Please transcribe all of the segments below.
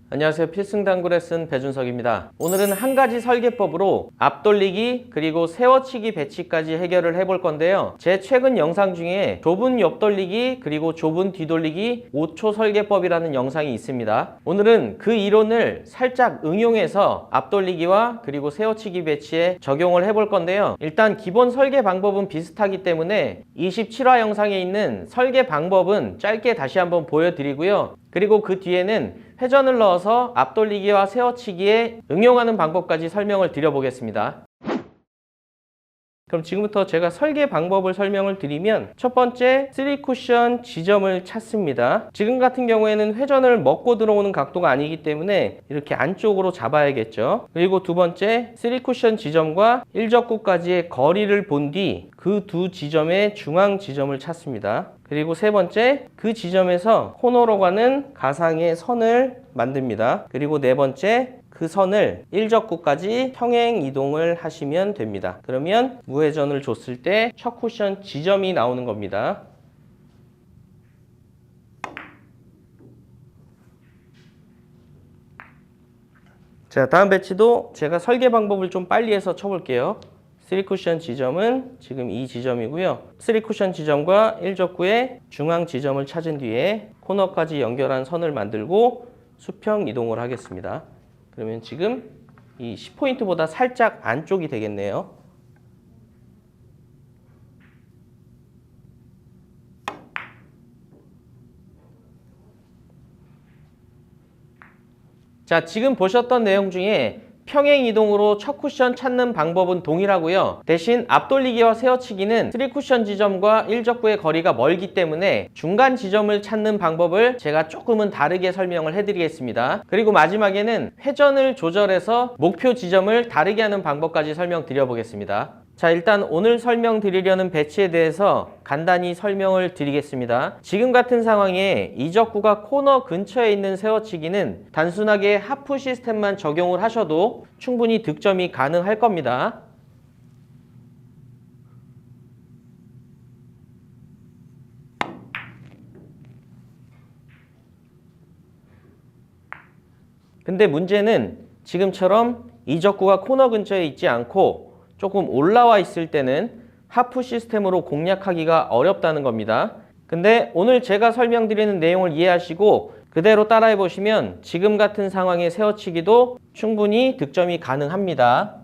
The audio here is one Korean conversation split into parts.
안녕하세요. 필승당구 레슨 배준석입니다. 오늘은 한 가지 설계법으로 앞돌리기 그리고 세워치기 배치까지 해결을 해볼 건데요. 제 최근 영상 중에 좁은 옆돌리기 그리고 좁은 뒤돌리기 5초 설계법이라는 영상이 있습니다. 오늘은 그 이론을 살짝 응용해서 앞돌리기와 그리고 세워치기 배치에 적용을 해볼 건데요. 일단 기본 설계 방법은 비슷하기 때문에 27화 영상에 있는 설계 방법은 짧게 다시 한번 보여드리고요. 그리고 그 뒤에는 회전을 넣어서 앞돌리기와 세워치기에 응용하는 방법까지 설명을 드려보겠습니다. 그럼 지금부터 제가 설계 방법을 설명을 드리면 첫 번째 3쿠션 지점을 찾습니다. 지금 같은 경우에는 회전을 먹고 들어오는 각도가 아니기 때문에 이렇게 안쪽으로 잡아야겠죠. 그리고 두 번째 3쿠션 지점과 1적구까지의 거리를 본 뒤 그 두 지점의 중앙 지점을 찾습니다. 그리고 세 번째 그 지점에서 코너로 가는 가상의 선을 만듭니다. 그리고 네 번째 그 선을 1적구까지 평행 이동을 하시면 됩니다. 그러면 무회전을 줬을 때 첫 쿠션 지점이 나오는 겁니다. 자, 다음 배치도 제가 설계 방법을 좀 빨리 해서 쳐볼게요. 3쿠션 지점은 지금 이 지점이고요. 3쿠션 지점과 1적구의 중앙 지점을 찾은 뒤에 코너까지 연결한 선을 만들고 수평 이동을 하겠습니다. 그러면 지금 이 10포인트보다 살짝 안쪽이 되겠네요. 자, 지금 보셨던 내용 중에 평행 이동으로 첫 쿠션 찾는 방법은 동일하고요. 대신 앞돌리기와 세워치기는 3쿠션 지점과 1적구의 거리가 멀기 때문에 중간 지점을 찾는 방법을 제가 조금은 다르게 설명을 해드리겠습니다. 그리고 마지막에는 회전을 조절해서 목표 지점을 다르게 하는 방법까지 설명드려보겠습니다. 자, 일단 오늘 설명드리려는 배치에 대해서 간단히 설명을 드리겠습니다. 지금 같은 상황에 이적구가 코너 근처에 있는 세워치기는 단순하게 하프 시스템만 적용을 하셔도 충분히 득점이 가능할 겁니다. 근데 문제는 지금처럼 이적구가 코너 근처에 있지 않고 조금 올라와 있을 때는 하프 시스템으로 공략하기가 어렵다는 겁니다. 근데 오늘 제가 설명드리는 내용을 이해하시고 그대로 따라해 보시면 지금 같은 상황의 세워치기도 충분히 득점이 가능합니다.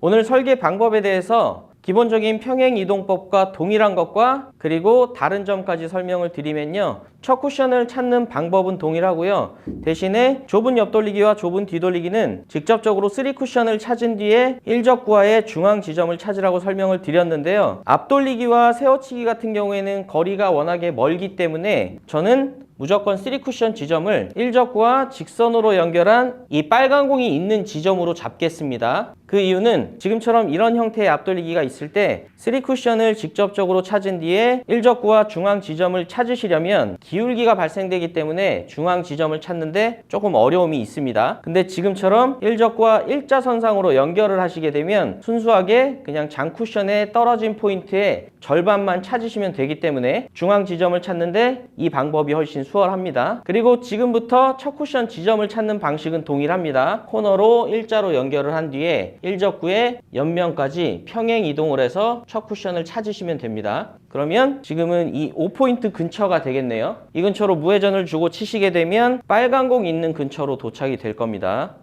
오늘 설계 방법에 대해서 기본적인 평행 이동법과 동일한 것과 그리고 다른 점까지 설명을 드리면요. 첫 쿠션을 찾는 방법은 동일하고요. 대신에 좁은 옆돌리기와 좁은 뒤돌리기는 직접적으로 3쿠션을 찾은 뒤에 1적구와의 중앙 지점을 찾으라고 설명을 드렸는데요. 앞돌리기와 세워치기 같은 경우에는 거리가 워낙에 멀기 때문에 저는 무조건 3쿠션 지점을 1적구와 직선으로 연결한 이 빨간 공이 있는 지점으로 잡겠습니다. 그 이유는 지금처럼 이런 형태의 앞돌리기가 있을 때 3쿠션을 직접적으로 찾은 뒤에 1적구와 중앙 지점을 찾으시려면 기울기가 발생되기 때문에 중앙 지점을 찾는데 조금 어려움이 있습니다. 근데 지금처럼 1적구와 일자선상으로 연결을 하시게 되면 순수하게 그냥 장쿠션에 떨어진 포인트의 절반만 찾으시면 되기 때문에 중앙 지점을 찾는데 이 방법이 훨씬 수월합니다. 그리고 지금부터 첫 쿠션 지점을 찾는 방식은 동일합니다. 코너로 일자로 연결을 한 뒤에 1적구의 옆면까지 평행 이동을 해서 첫 쿠션을 찾으시면 됩니다. 그러면 지금은 이 5포인트 근처가 되겠네요. 이 근처로 무회전을 주고 치시게 되면 빨간 공 있는 근처로 도착이 될 겁니다.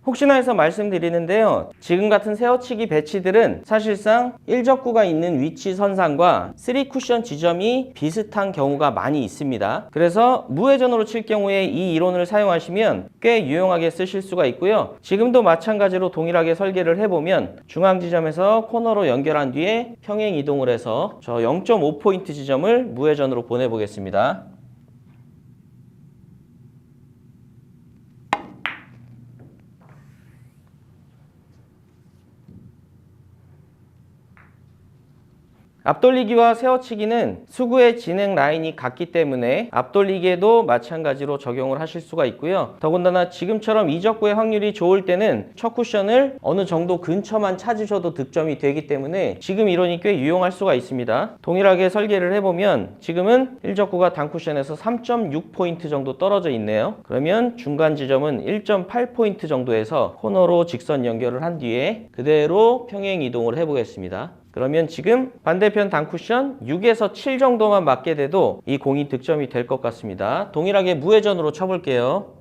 혹시나 해서 말씀드리는데요. 지금 같은 세워치기 배치들은 사실상 1적구가 있는 위치 선상과 3쿠션 지점이 비슷한 경우가 많이 있습니다. 그래서 무회전으로 칠 경우에 이 이론을 사용하시면 꽤 유용하게 쓰실 수가 있고요. 지금도 마찬가지로 동일하게 설계를 해보면 중앙 지점에서 코너로 연결한 뒤에 평행 이동을 해서 저 0.5포인트 지점을 무회전으로 보내보겠습니다. 앞돌리기와 세워치기는 수구의 진행 라인이 같기 때문에 앞돌리기에도 마찬가지로 적용을 하실 수가 있고요. 더군다나 지금처럼 이적구의 확률이 좋을 때는 첫 쿠션을 어느 정도 근처만 찾으셔도 득점이 되기 때문에 지금 이론이 꽤 유용할 수가 있습니다. 동일하게 설계를 해보면 지금은 1적구가 단쿠션에서 3.6포인트 정도 떨어져 있네요. 그러면 중간 지점은 1.8포인트 정도에서 코너로 직선 연결을 한 뒤에 그대로 평행 이동을 해보겠습니다. 그러면 지금 반대편 단쿠션 6에서 7 정도만 맞게 돼도 이 공이 득점이 될 것 같습니다. 동일하게 무회전으로 쳐볼게요.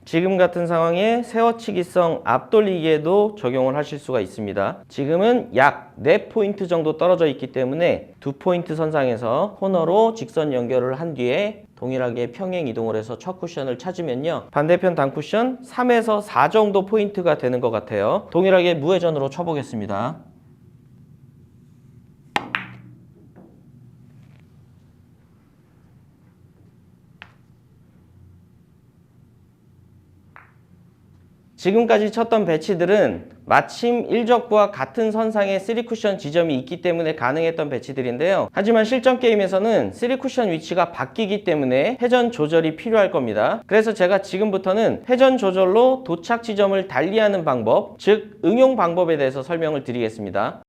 지금 같은 상황에 세워치기성 앞돌리기에도 적용을 하실 수가 있습니다. 지금은 약 4포인트 정도 떨어져 있기 때문에 2포인트 선상에서 코너로 직선 연결을 한 뒤에 동일하게 평행 이동을 해서 첫 쿠션을 찾으면요. 반대편 단쿠션 3에서 4 정도 포인트가 되는 것 같아요. 동일하게 무회전으로 쳐보겠습니다. 지금까지 쳤던 배치들은 마침 1적구와 같은 선상에 3쿠션 지점이 있기 때문에 가능했던 배치들인데요. 하지만 실전 게임에서는 3쿠션 위치가 바뀌기 때문에 회전 조절이 필요할 겁니다. 그래서 제가 지금부터는 회전 조절로 도착 지점을 달리하는 방법, 즉 응용 방법에 대해서 설명을 드리겠습니다.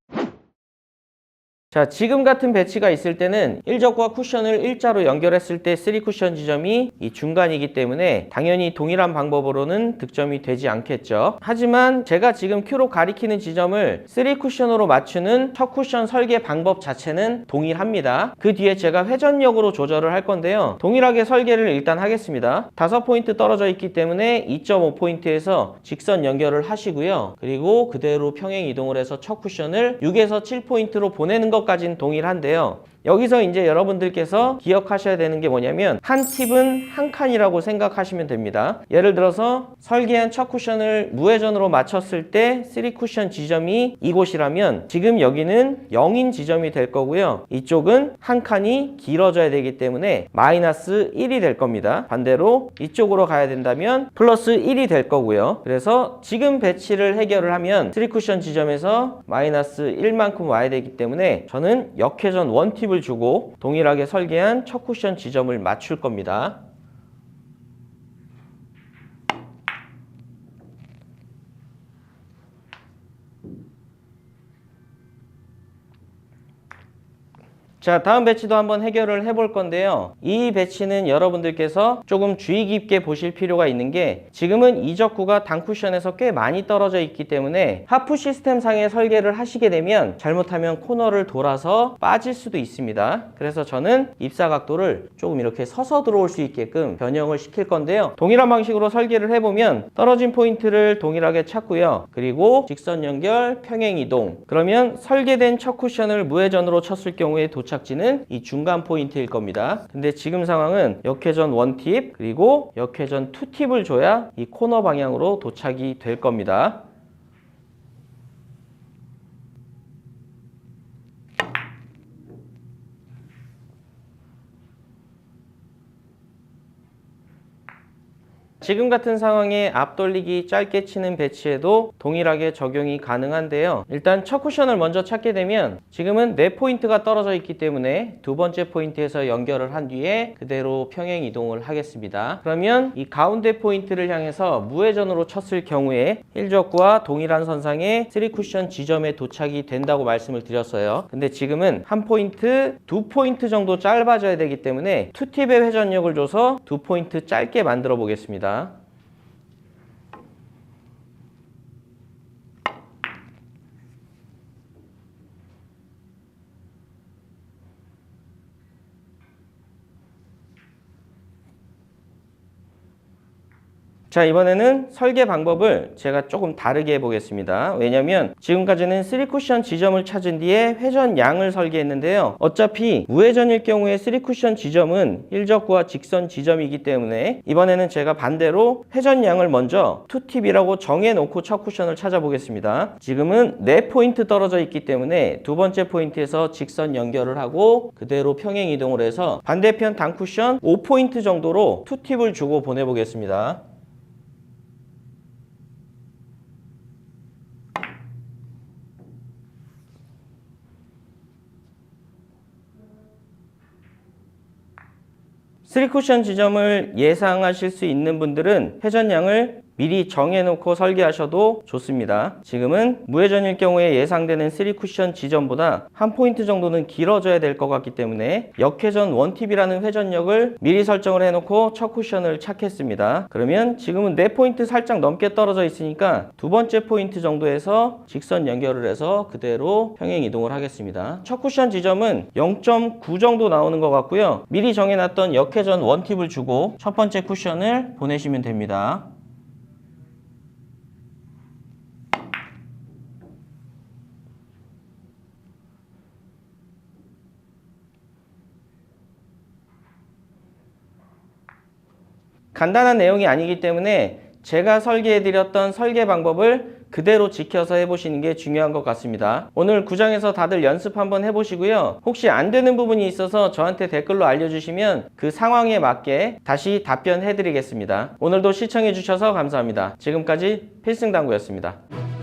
자, 지금 같은 배치가 있을 때는 1적과 쿠션을 일자로 연결했을 때 3쿠션 지점이 이 중간이기 때문에 당연히 동일한 방법으로는 득점이 되지 않겠죠. 하지만 제가 지금 큐로 가리키는 지점을 3쿠션으로 맞추는 첫 쿠션 설계 방법 자체는 동일합니다. 그 뒤에 제가 회전력으로 조절을 할 건데요. 동일하게 설계를 일단 하겠습니다. 5포인트 떨어져 있기 때문에 2.5포인트에서 직선 연결을 하시고요. 그리고 그대로 평행 이동을 해서 첫 쿠션을 6에서 7포인트로 보내는 것까지는 동일한데요. 여기서 이제 여러분들께서 기억하셔야 되는 게 뭐냐면 한 팁은 한 칸이라고 생각하시면 됩니다. 예를 들어서 설계한 첫 쿠션을 무회전으로 맞췄을 때 3쿠션 지점이 이곳이라면 지금 여기는 0인 지점이 될 거고요. 이쪽은 한 칸이 길어져야 되기 때문에 마이너스 1이 될 겁니다. 반대로 이쪽으로 가야 된다면 플러스 1이 될 거고요. 그래서 지금 배치를 해결을 하면 3쿠션 지점에서 마이너스 1만큼 와야 되기 때문에 저는 역회전 원팁을 주고 동일하게 설계한 첫 쿠션 지점을 맞출 겁니다. 자, 다음 배치도 한번 해결을 해볼 건데요. 이 배치는 여러분들께서 조금 주의 깊게 보실 필요가 있는 게 지금은 이적구가 단쿠션에서 꽤 많이 떨어져 있기 때문에 하프 시스템 상의 설계를 하시게 되면 잘못하면 코너를 돌아서 빠질 수도 있습니다. 그래서 저는 입사 각도를 조금 이렇게 서서 들어올 수 있게끔 변형을 시킬 건데요. 동일한 방식으로 설계를 해보면 떨어진 포인트를 동일하게 찾고요. 그리고 직선 연결, 평행 이동. 그러면 설계된 첫 쿠션을 무회전으로 쳤을 경우에 도착지는 이 중간 포인트일 겁니다. 근데 지금 상황은 역회전 1팁 그리고 역회전 2팁을 줘야 이 코너 방향으로 도착이 될 겁니다. 지금 같은 상황에 앞돌리기 짧게 치는 배치에도 동일하게 적용이 가능한데요. 일단 첫 쿠션을 먼저 찾게 되면 지금은 4포인트가 떨어져 있기 때문에 두 번째 포인트에서 연결을 한 뒤에 그대로 평행 이동을 하겠습니다. 그러면 이 가운데 포인트를 향해서 무회전으로 쳤을 경우에 1적구와 동일한 선상에 3쿠션 지점에 도착이 된다고 말씀을 드렸어요. 근데 지금은 한 포인트, 2포인트 정도 짧아져야 되기 때문에 2팁의 회전력을 줘서 2포인트 짧게 만들어 보겠습니다. 자, 이번에는 설계 방법을 제가 조금 다르게 해보겠습니다. 왜냐면 지금까지는 3쿠션 지점을 찾은 뒤에 회전양을 설계했는데요. 어차피 무회전일 경우에 3쿠션 지점은 일적구와 직선 지점이기 때문에 이번에는 제가 반대로 회전양을 먼저 2팁이라고 정해놓고 첫 쿠션을 찾아보겠습니다. 지금은 4포인트 떨어져 있기 때문에 두 번째 포인트에서 직선 연결을 하고 그대로 평행 이동을 해서 반대편 단쿠션 5포인트 정도로 2팁을 주고 보내보겠습니다. 쓰리쿠션 지점을 예상하실 수 있는 분들은 회전량을 미리 정해놓고 설계하셔도 좋습니다. 지금은 무회전일 경우에 예상되는 3쿠션 지점보다 한 포인트 정도는 길어져야 될 것 같기 때문에 역회전 원팁이라는 회전력을 미리 설정을 해놓고 첫 쿠션을 찾겠습니다. 그러면 지금은 4포인트 살짝 넘게 떨어져 있으니까 두 번째 포인트 정도에서 직선 연결을 해서 그대로 평행 이동을 하겠습니다. 첫 쿠션 지점은 0.9 정도 나오는 것 같고요. 미리 정해놨던 역회전 원팁을 주고 첫 번째 쿠션을 보내시면 됩니다. 간단한 내용이 아니기 때문에 제가 설계해드렸던 설계 방법을 그대로 지켜서 해보시는 게 중요한 것 같습니다. 오늘 구장에서 다들 연습 한번 해보시고요. 혹시 안 되는 부분이 있어서 저한테 댓글로 알려주시면 그 상황에 맞게 다시 답변해드리겠습니다. 오늘도 시청해주셔서 감사합니다. 지금까지 필승당구였습니다.